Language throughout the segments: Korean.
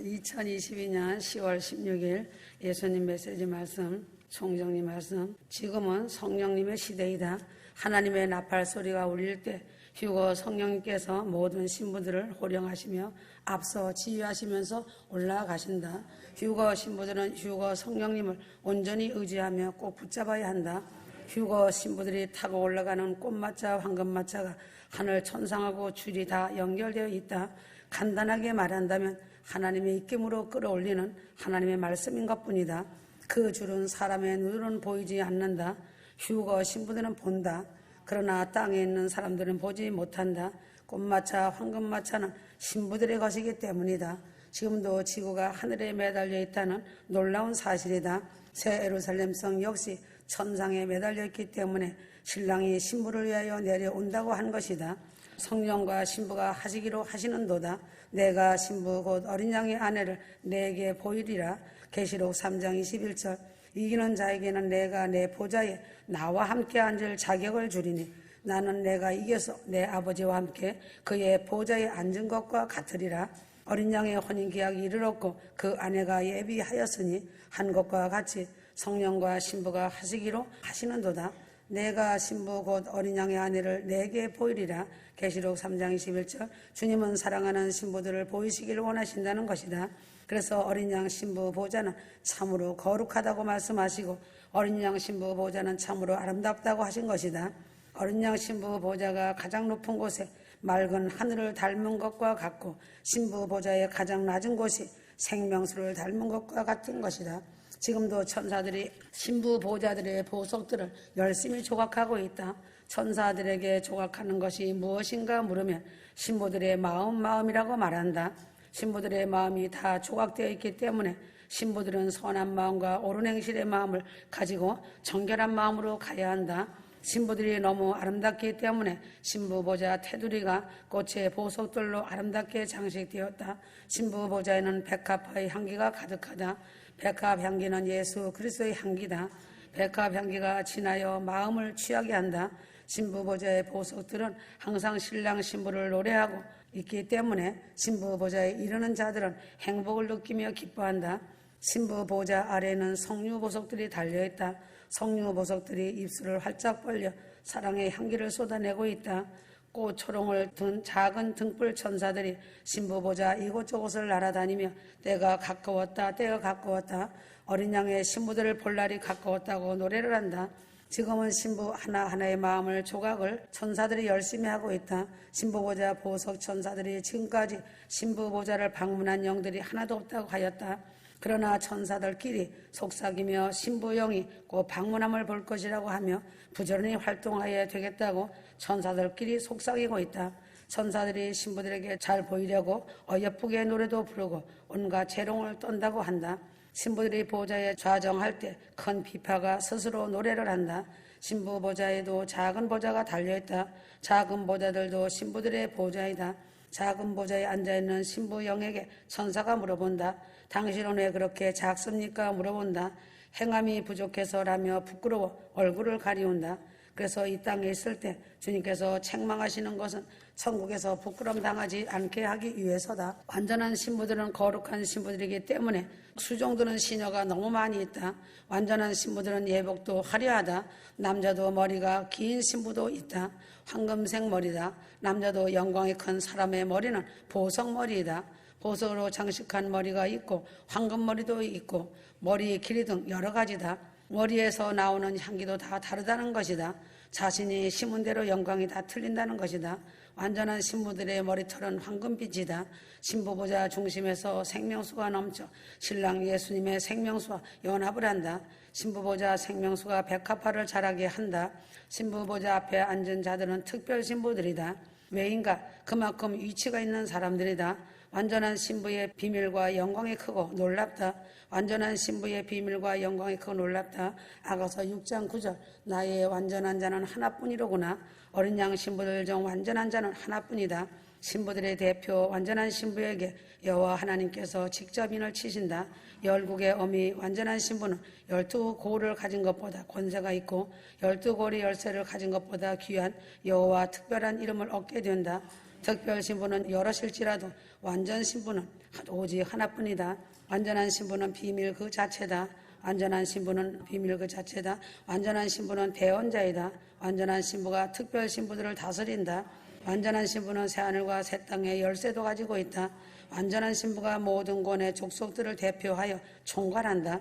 2022년 10월 16일 예수님 메시지 말씀, 총정리 말씀. 지금은 성령님의 시대이다. 하나님의 나팔 소리가 울릴 때 휴거 성령님께서 모든 신부들을 호령하시며 앞서 지휘하시면서 올라가신다. 휴거 신부들은 휴거 성령님을 온전히 의지하며 꼭 붙잡아야 한다. 휴거 신부들이 타고 올라가는 꽃마차, 황금마차가 하늘 천상하고 줄이 다 연결되어 있다. 간단하게 말한다면 하나님의 입김으로 끌어올리는 하나님의 말씀인 것뿐이다. 그 줄은 사람의 눈으로는 보이지 않는다. 휴거 신부들은 본다. 그러나 땅에 있는 사람들은 보지 못한다. 꽃마차, 황금마차는 신부들의 것이기 때문이다. 지금도 지구가 하늘에 매달려 있다는 놀라운 사실이다. 새 예루살렘성 역시 천상에 매달려 있기 때문에 신랑이 신부를 위하여 내려온다고 한 것이다. 성령과 신부가 하시기로 하시는도다. 내가 신부 곧 어린 양의 아내를 내게 보이리라. 계시록 3장 21절. 이기는 자에게는 내가 내 보좌에 나와 함께 앉을 자격을 주리니 나는 내가 이겨서 내 아버지와 함께 그의 보좌에 앉은 것과 같으리라. 어린 양의 혼인계약이 이르렀고 그 아내가 예비하였으니 한 것과 같이 성령과 신부가 하시기로 하시는도다. 내가 신부 곧 어린 양의 아내를 내게 보이리라. 계시록 3장 21절. 주님은 사랑하는 신부들을 보이시기를 원하신다는 것이다. 그래서 어린 양 신부 보좌는 참으로 거룩하다고 말씀하시고 어린 양 신부 보좌는 참으로 아름답다고 하신 것이다. 어린 양 신부 보좌가 가장 높은 곳에 맑은 하늘을 닮은 것과 같고 신부 보좌의 가장 낮은 곳이 생명수를 닮은 것과 같은 것이다. 지금도 천사들이 신부 보좌들의 보석들을 열심히 조각하고 있다. 천사들에게 조각하는 것이 무엇인가 물으면 신부들의 마음이라고 말한다. 신부들의 마음이 다 조각되어 있기 때문에 신부들은 선한 마음과 옳은 행실의 마음을 가지고 정결한 마음으로 가야 한다. 신부들이 너무 아름답기 때문에 신부 보좌 테두리가 꽃의 보석들로 아름답게 장식되었다. 신부 보좌에는 백합화의 향기가 가득하다. 백합 향기는 예수 그리스도의 향기다. 백합 향기가 진하여 마음을 취하게 한다. 신부 보좌의 보석들은 항상 신랑 신부를 노래하고 있기 때문에 신부 보좌에 이르는 자들은 행복을 느끼며 기뻐한다. 신부 보좌 아래에는 석류 보석들이 달려있다. 석류 보석들이 입술을 활짝 벌려 사랑의 향기를 쏟아내고 있다. 꽃 초롱을 든 작은 등불 천사들이 신부 보좌 이곳저곳을 날아다니며 때가 가까웠다, 때가 가까웠다, 어린 양의 신부들을 볼 날이 가까웠다고 노래를 한다. 지금은 신부 하나하나의 마음을 조각을 천사들이 열심히 하고 있다. 신부 보좌 보석 천사들이 지금까지 신부 보좌를 방문한 영들이 하나도 없다고 하였다. 그러나 천사들끼리 속삭이며 신부 영이 곧 방문함을 볼 것이라고 하며 부지런히 활동하여야 되겠다고 천사들끼리 속삭이고 있다. 천사들이 신부들에게 잘 보이려고 어여쁘게 노래도 부르고 온갖 재롱을 떤다고 한다. 신부들이 보좌에 좌정할 때 큰 비파가 스스로 노래를 한다. 신부 보좌에도 작은 보좌가 달려있다. 작은 보좌들도 신부들의 보좌이다. 작은 보좌에 앉아있는 신부 영에게 천사가 물어본다. 당신은 왜 그렇게 작습니까? 물어본다. 행함이 부족해서라며 부끄러워 얼굴을 가리운다. 그래서 이 땅에 있을 때 주님께서 책망하시는 것은 천국에서 부끄럼 당하지 않게 하기 위해서다. 완전한 신부들은 거룩한 신부들이기 때문에 수종드는 시녀가 너무 많이 있다. 완전한 신부들은 예복도 화려하다. 남자도 머리가 긴 신부도 있다. 황금색 머리다. 남자도 영광이 큰 사람의 머리는 보석머리이다. 보석으로 장식한 머리가 있고 황금머리도 있고 머리의 길이 등 여러 가지다. 머리에서 나오는 향기도 다 다르다는 것이다. 자신이 심은 대로 영광이 다 틀린다는 것이다. 완전한 신부들의 머리털은 황금빛이다. 신부 보좌 중심에서 생명수가 넘쳐 신랑 예수님의 생명수와 연합을 한다. 신부 보좌 생명수가 백합화를 자라게 한다. 신부 보좌 앞에 앉은 자들은 특별 신부들이다. 왜인가? 그만큼 위치가 있는 사람들이다. 완전한 신부의 비밀과 영광이 크고 놀랍다. 완전한 신부의 비밀과 영광이 크고 놀랍다. 아가서 6장 9절. 나의 완전한 자는 하나뿐이로구나. 어린 양 신부들 중 완전한 자는 하나뿐이다. 신부들의 대표 완전한 신부에게 여호와 하나님께서 직접 인을 치신다. 열국의 어미 완전한 신부는 12고를 가진 것보다 권세가 있고 12고리 열쇠를 가진 것보다 귀한 여호와 특별한 이름을 얻게 된다. 특별 신부는 여럿일지라도 완전 신부는 오직 하나뿐이다. 완전한 신부는 비밀 그 자체다. 완전한 신부는 비밀 그 자체다. 완전한 신부는 대언자이다. 완전한 신부가 특별 신부들을 다스린다. 완전한 신부는 새하늘과 새 땅의 열쇠도 가지고 있다. 완전한 신부가 모든 권의 족속들을 대표하여 총괄한다.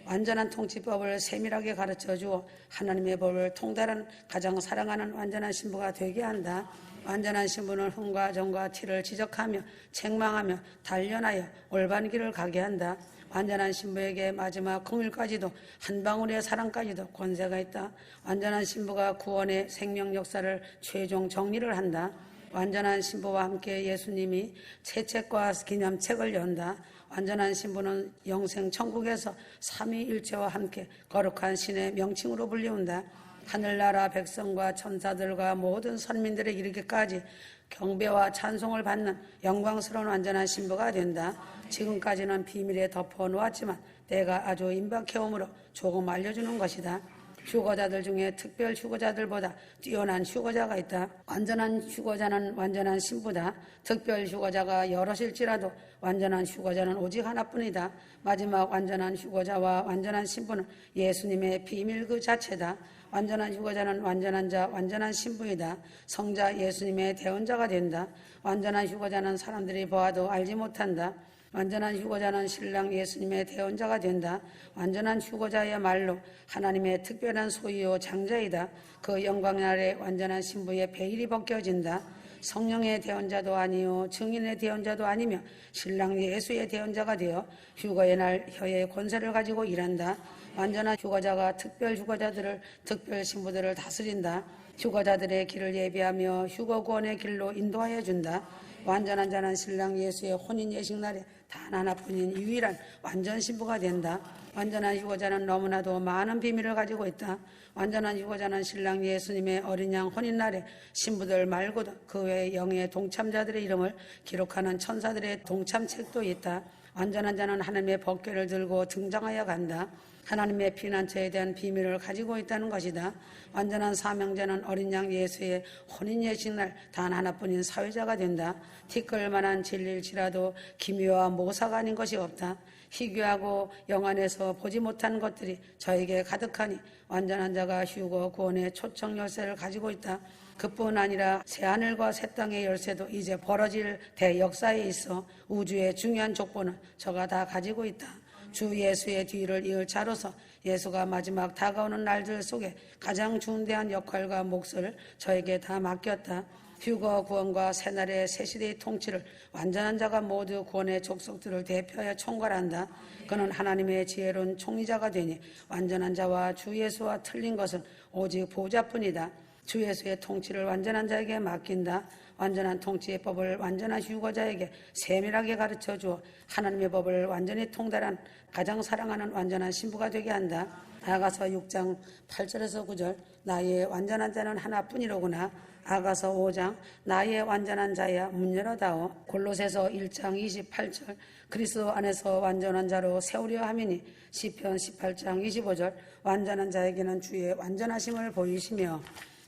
완전한 통치법을 세밀하게 가르쳐 주어 하나님의 법을 통달한 가장 사랑하는 완전한 신부가 되게 한다. 완전한 신부는 흠과 점과 티를 지적하며 책망하며 단련하여 올바른 길을 가게 한다. 완전한 신부에게 마지막 긍휼까지도 한 방울의 사랑까지도 권세가 있다. 완전한 신부가 구원의 생명 역사를 최종 정리를 한다. 완전한 신부와 함께 예수님이 채책과 기념책을 연다. 완전한 신부는 영생 천국에서 삼위일체와 함께 거룩한 신의 명칭으로 불리운다. 하늘나라 백성과 천사들과 모든 선민들에 이르기까지 경배와 찬송을 받는 영광스러운 완전한 신부가 된다. 지금까지는 비밀에 덮어놓았지만 때가 아주 임박해오므로 조금 알려주는 것이다. 휴거자들 중에 특별 휴거자들보다 뛰어난 휴거자가 있다. 완전한 휴거자는 완전한 신부다. 특별 휴거자가 여럿일지라도 완전한 휴거자는 오직 하나뿐이다. 마지막 완전한 휴거자와 완전한 신부는 예수님의 비밀 그 자체다. 완전한 휴거자는 완전한 자, 완전한 신부이다. 성자 예수님의 대언자가 된다. 완전한 휴거자는 사람들이 보아도 알지 못한다. 완전한 휴거자는 신랑 예수님의 대언자가 된다. 완전한 휴거자야말로 하나님의 특별한 소유요 장자이다. 그 영광의 날에 완전한 신부의 베일이 벗겨진다. 성령의 대언자도 아니요 증인의 대언자도 아니며 신랑 예수의 대언자가 되어 휴거의 날 혀의 권세를 가지고 일한다. 완전한 휴거자가 특별 휴거자들을 특별 신부들을 다스린다. 휴거자들의 길을 예비하며 휴거 구원의 길로 인도하여 준다. 완전한 자는 신랑 예수의 혼인 예식날에 단 하나뿐인 유일한 완전 신부가 된다. 완전한 휴거자는 너무나도 많은 비밀을 가지고 있다. 완전한 휴거자는 신랑 예수님의 어린 양 혼인날에 신부들 말고도 그 외의 영의 동참자들의 이름을 기록하는 천사들의 동참책도 있다. 완전한 자는 하나님의 법궤를 들고 등장하여 간다. 하나님의 피난처에 대한 비밀을 가지고 있다는 것이다. 완전한 사명자는 어린 양 예수의 혼인 예식날 단 하나뿐인 사회자가 된다. 티끌만한 진리일지라도 기묘와 모사가 아닌 것이 없다. 희귀하고 영안에서 보지 못한 것들이 저에게 가득하니 완전한 자가 휴거 구원의 초청 열쇠를 가지고 있다. 그뿐 아니라 새하늘과 새 땅의 열쇠도 이제 벌어질 대역사에 있어 우주의 중요한 족보는 저가 다 가지고 있다. 주 예수의 뒤를 이을 자로서 예수가 마지막 다가오는 날들 속에 가장 중대한 역할과 몫을 저에게 다 맡겼다. 휴거 구원과 새날의 새시대의 통치를 완전한 자가 모두 구원의 족속들을 대표하여 총괄한다. 그는 하나님의 지혜로운 총리자가 되니 완전한 자와 주 예수와 틀린 것은 오직 보좌뿐이다. 주 예수의 통치를 완전한 자에게 맡긴다. 완전한 통치의 법을 완전한 휴거자에게 세밀하게 가르쳐 주어 하나님의 법을 완전히 통달한 가장 사랑하는 완전한 신부가 되게 한다. 아가서 6장 8절에서 9절 나의 완전한 자는 하나뿐이로구나. 아가서 5장 나의 완전한 자야 문 열어다오. 골로새서 1장 28절 그리스도 안에서 완전한 자로 세우려 함이니. 시편 18장 25절 완전한 자에게는 주의 완전하심을 보이시며.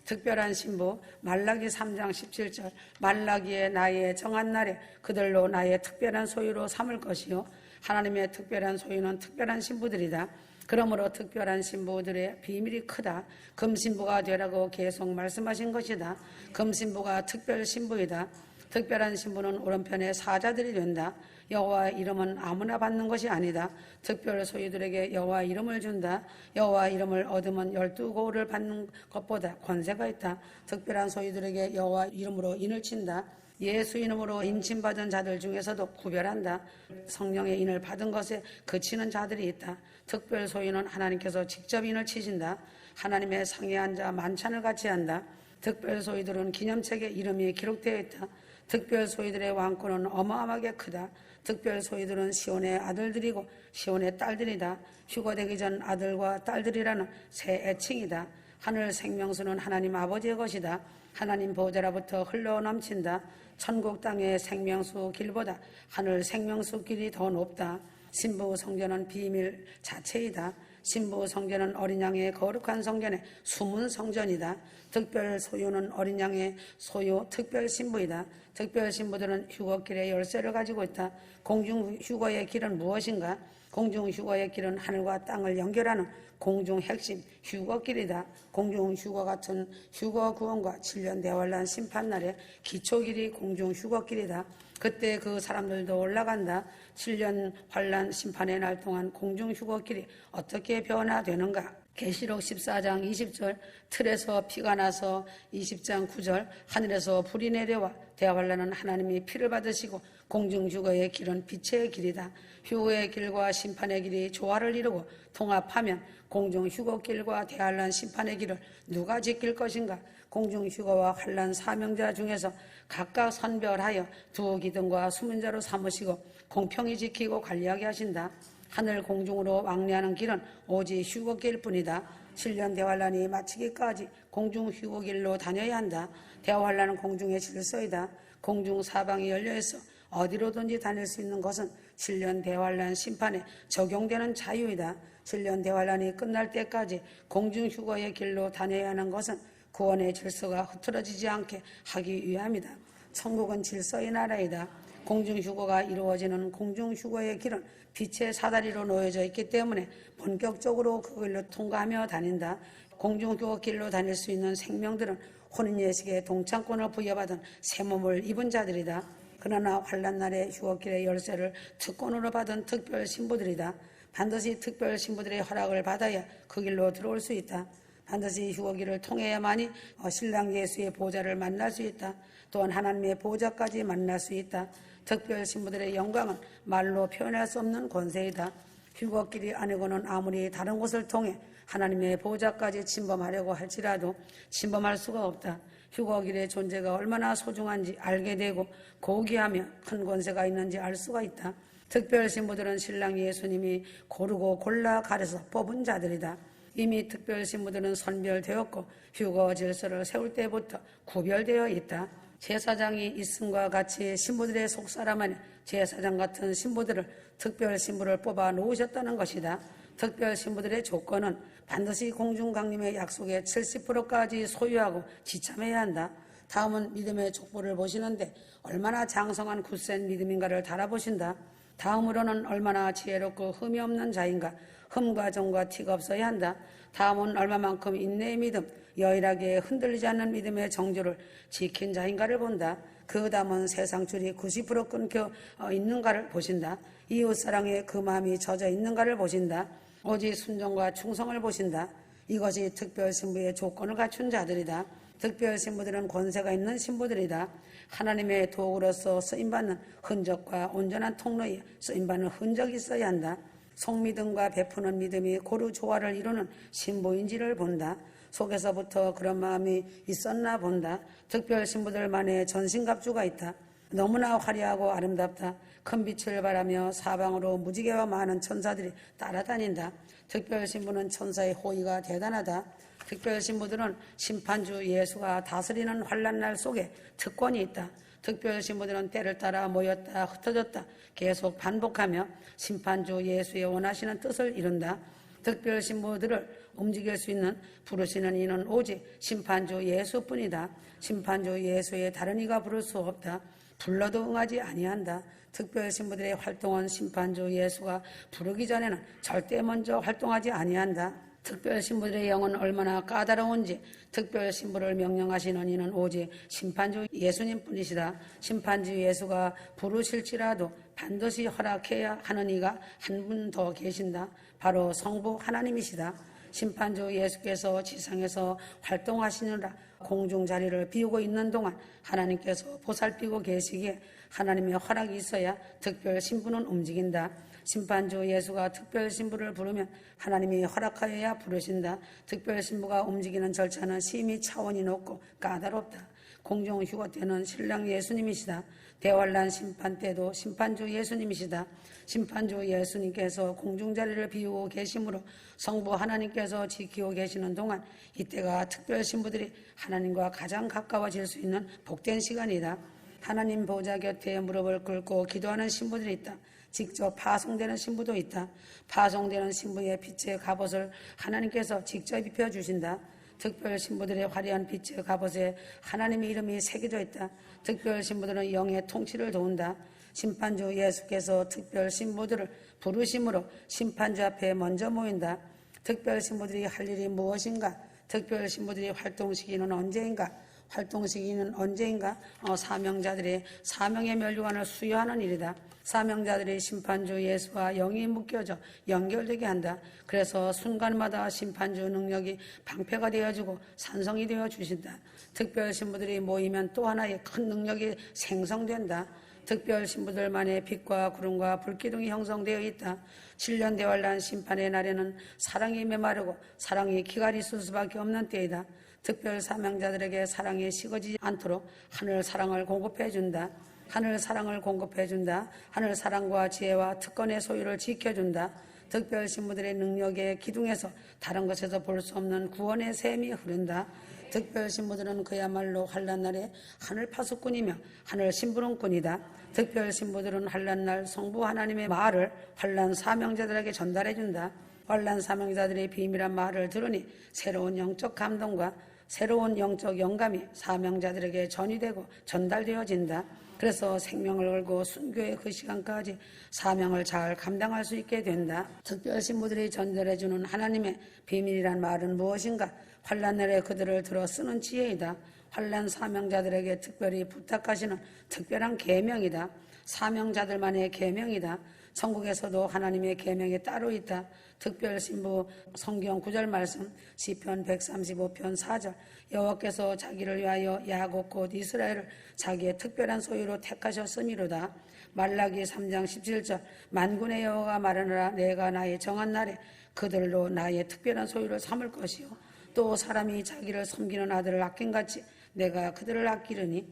특별한 신부 말라기 3장 17절 말라기의 나의 정한 날에 그들로 나의 특별한 소유로 삼을 것이요. 하나님의 특별한 소유는 특별한 신부들이다. 그러므로 특별한 신부들의 비밀이 크다. 금신부가 되라고 계속 말씀하신 것이다. 금신부가 특별 신부이다. 특별한 신부는 오른편의 사자들이 된다. 여호와의 이름은 아무나 받는 것이 아니다. 특별 소유들에게 여호와 이름을 준다. 여호와 이름을 얻으면 12고를 받는 것보다 권세가 있다. 특별한 소유들에게 여호와 이름으로 인을 친다. 예수 이름으로 인침받은 자들 중에서도 구별한다. 성령의 인을 받은 것에 그치는 자들이 있다. 특별 소유는 하나님께서 직접 인을 치신다. 하나님의 상에 앉아 만찬을 같이 한다. 특별 소유들은 기념책에 이름이 기록되어 있다. 특별 소유들의 왕권은 어마어마하게 크다. 특별 소유들은 시온의 아들들이고 시온의 딸들이다. 휴거되기 전 아들과 딸들이라는 새 애칭이다. 하늘 생명수는 하나님 아버지의 것이다. 하나님 보좌로부터 흘러넘친다. 천국 땅의 생명수 길보다 하늘 생명수 길이 더 높다. 신부 성전은 비밀 자체이다. 신부 성전은 어린 양의 거룩한 성전의 숨은 성전이다. 특별 소유는 어린 양의 소유 특별 신부이다. 특별 신부들은 휴거길의 열쇠를 가지고 있다. 공중 휴거의 길은 무엇인가? 공중 휴거의 길은 하늘과 땅을 연결하는 공중 핵심 휴거길이다. 공중 휴거 같은 휴거 구원과 7년 대환란 심판날의 기초길이 공중 휴거길이다. 그때 그 사람들도 올라간다. 7년 환란 심판의 날 동안 공중 휴거길이 어떻게 변화되는가? 계시록 14장 20절 틀에서 피가 나서 20장 9절 하늘에서 불이 내려와 대환란은 하나님이 피를 받으시고 공중 휴거의 길은 빛의 길이다. 휴거의 길과 심판의 길이 조화를 이루고 통합하면 공중 휴거길과 대환란 심판의 길을 누가 지킬 것인가? 공중 휴거와 환란 사명자 중에서 각각 선별하여 두 기둥과 수문자로 삼으시고 공평히 지키고 관리하게 하신다. 하늘 공중으로 왕래하는 길은 오직 휴거길 뿐이다. 7년 대환란이 마치기까지 공중 휴거길로 다녀야 한다. 대환란은 공중의 질서이다. 공중 사방이 열려있어 어디로든지 다닐 수 있는 것은 7년 대환란 심판에 적용되는 자유이다. 7년 대환란이 끝날 때까지 공중 휴거의 길로 다녀야 하는 것은 구원의 질서가 흐트러지지 않게 하기 위함이다. 천국은 질서의 나라이다. 공중 휴거가 이루어지는 공중 휴거의 길은 빛의 사다리로 놓여져 있기 때문에 본격적으로 그 길로 통과하며 다닌다. 공중 휴거 길로 다닐 수 있는 생명들은 혼인예식의 동창권을 부여받은 새 몸을 입은 자들이다. 그러나 환란날의 휴거길의 열쇠를 특권으로 받은 특별 신부들이다. 반드시 특별 신부들의 허락을 받아야 그 길로 들어올 수 있다. 반드시 휴거길을 통해야만이 신랑 예수의 보좌를 만날 수 있다. 또한 하나님의 보좌까지 만날 수 있다. 특별 신부들의 영광은 말로 표현할 수 없는 권세이다. 휴거길이 아니고는 아무리 다른 곳을 통해 하나님의 보좌까지 침범하려고 할지라도 침범할 수가 없다. 휴거길의 존재가 얼마나 소중한지 알게 되고 고귀하며 큰 권세가 있는지 알 수가 있다. 특별 신부들은 신랑 예수님이 고르고 골라 가려서 뽑은 자들이다. 이미 특별 신부들은 선별되었고 휴거 질서를 세울 때부터 구별되어 있다. 제사장이 있음과 같이 신부들의 속사람 안에 제사장 같은 신부들을 특별 신부를 뽑아 놓으셨다는 것이다. 특별 신부들의 조건은 반드시 공중강림의 약속의 70%까지 소유하고 지참해야 한다. 다음은 믿음의 족보를 보시는데 얼마나 장성한 굳센 믿음인가를 달아보신다. 다음으로는 얼마나 지혜롭고 흠이 없는 자인가, 흠과 정과 티가 없어야 한다. 다음은 얼마만큼 인내의 믿음, 여일하게 흔들리지 않는 믿음의 정조를 지킨 자인가를 본다. 그 다음은 세상 줄이 90% 끊겨 있는가를 보신다. 이웃사랑에 그 마음이 젖어 있는가를 보신다. 오직 순종과 충성을 보신다. 이것이 특별신부의 조건을 갖춘 자들이다. 특별신부들은 권세가 있는 신부들이다. 하나님의 도구로서 쓰임받는 흔적과 온전한 통로에 쓰임받는 흔적이 있어야 한다. 속믿음과 베푸는 믿음이 고루 조화를 이루는 신부인지를 본다. 속에서부터 그런 마음이 있었나 본다. 특별 신부들만의 전신갑주가 있다. 너무나 화려하고 아름답다. 큰 빛을 발하며 사방으로 무지개와 많은 천사들이 따라다닌다. 특별 신부는 천사의 호의가 대단하다. 특별 신부들은 심판주 예수가 다스리는 환란날 속에 특권이 있다. 특별 신부들은 때를 따라 모였다 흩어졌다 계속 반복하며 심판주 예수의 원하시는 뜻을 이룬다. 특별 신부들을 움직일 수 있는 부르시는 이는 오직 심판주 예수뿐이다. 심판주 예수의 다른 이가 부를 수 없다. 불러도 응하지 아니한다. 특별 신부들의 활동은 심판주 예수가 부르기 전에는 절대 먼저 활동하지 아니한다. 특별 신부들의 영은 얼마나 까다로운지 특별 신부를 명령하시는 이는 오직 심판주 예수님뿐이시다. 심판주 예수가 부르실지라도 반드시 허락해야 하는 이가 한 분 더 계신다. 바로 성부 하나님이시다. 심판주 예수께서 지상에서 활동하시느라 공중 자리를 비우고 있는 동안 하나님께서 보살피고 계시기에 하나님의 허락이 있어야 특별 신부는 움직인다. 심판주 예수가 특별 신부를 부르면 하나님이 허락하여야 부르신다. 특별 신부가 움직이는 절차는 심히 차원이 높고 까다롭다. 공중 휴거 때는 신랑 예수님이시다. 대환란 심판 때도 심판주 예수님이시다. 심판주 예수님께서 공중 자리를 비우고 계심으로 성부 하나님께서 지키고 계시는 동안 이때가 특별 신부들이 하나님과 가장 가까워질 수 있는 복된 시간이다. 하나님 보좌 곁에 무릎을 꿇고 기도하는 신부들이 있다. 직접 파송되는 신부도 있다. 파송되는 신부의 빛의 갑옷을 하나님께서 직접 입혀주신다. 특별 신부들의 화려한 빛의 갑옷에 하나님의 이름이 새겨져 있다. 특별 신부들은 영의 통치를 도운다. 심판주 예수께서 특별 신부들을 부르심으로 심판주 앞에 먼저 모인다. 특별 신부들이 할 일이 무엇인가? 특별 신부들이 활동 시기는 언제인가? 활동 시기는 언제인가? 사명자들이 사명의 멸류관을 수여하는 일이다. 사명자들이 심판주 예수와 영이 묶여져 연결되게 한다. 그래서 순간마다 심판주 능력이 방패가 되어주고 산성이 되어주신다. 특별 신부들이 모이면 또 하나의 큰 능력이 생성된다. 특별 신부들만의 빛과 구름과 불기둥이 형성되어 있다. 7년 대환란 심판의 날에는 사랑이 메마르고 사랑이 기갈이 있을 수밖에 없는 때이다. 특별 사명자들에게 사랑이 식어지지 않도록 하늘 사랑을 공급해 준다. 하늘 사랑을 공급해 준다. 하늘 사랑과 지혜와 특권의 소유를 지켜준다. 특별 신부들의 능력의 기둥에서 다른 것에서 볼 수 없는 구원의 샘이 흐른다. 특별 신부들은 그야말로 환란날에 하늘 파수꾼이며 하늘 심부름꾼이다. 특별 신부들은 환란날 성부 하나님의 말을 환란 사명자들에게 전달해 준다. 환란 사명자들의 비밀한 말을 들으니 새로운 영적 감동과 새로운 영적 영감이 사명자들에게 전이되고 전달되어진다. 그래서 생명을 걸고 순교의 그 시간까지 사명을 잘 감당할 수 있게 된다. 특별 신부들이 전달해주는 하나님의 비밀이란 말은 무엇인가? 환란날에 그들을 들어 쓰는 지혜이다. 환란 사명자들에게 특별히 부탁하시는 특별한 계명이다. 사명자들만의 계명이다. 천국에서도 하나님의 계명이 따로 있다. 특별 신부 성경 9절 말씀 시편 135편 4절 여호와께서 자기를 위하여 야곱 곧 이스라엘을 자기의 특별한 소유로 택하셨음이로다. 말라기 3장 17절 만군의 여호와가 말하노라 내가 나의 정한 날에 그들로 나의 특별한 소유를 삼을 것이요 또 사람이 자기를 섬기는 아들을 아낀같이 내가 그들을 아끼르니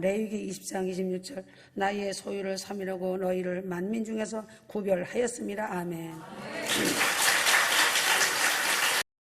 레위기 20장 26절 나의 소유를 삼으려고 너희를 만민 중에서 구별하였습니다. 아멘.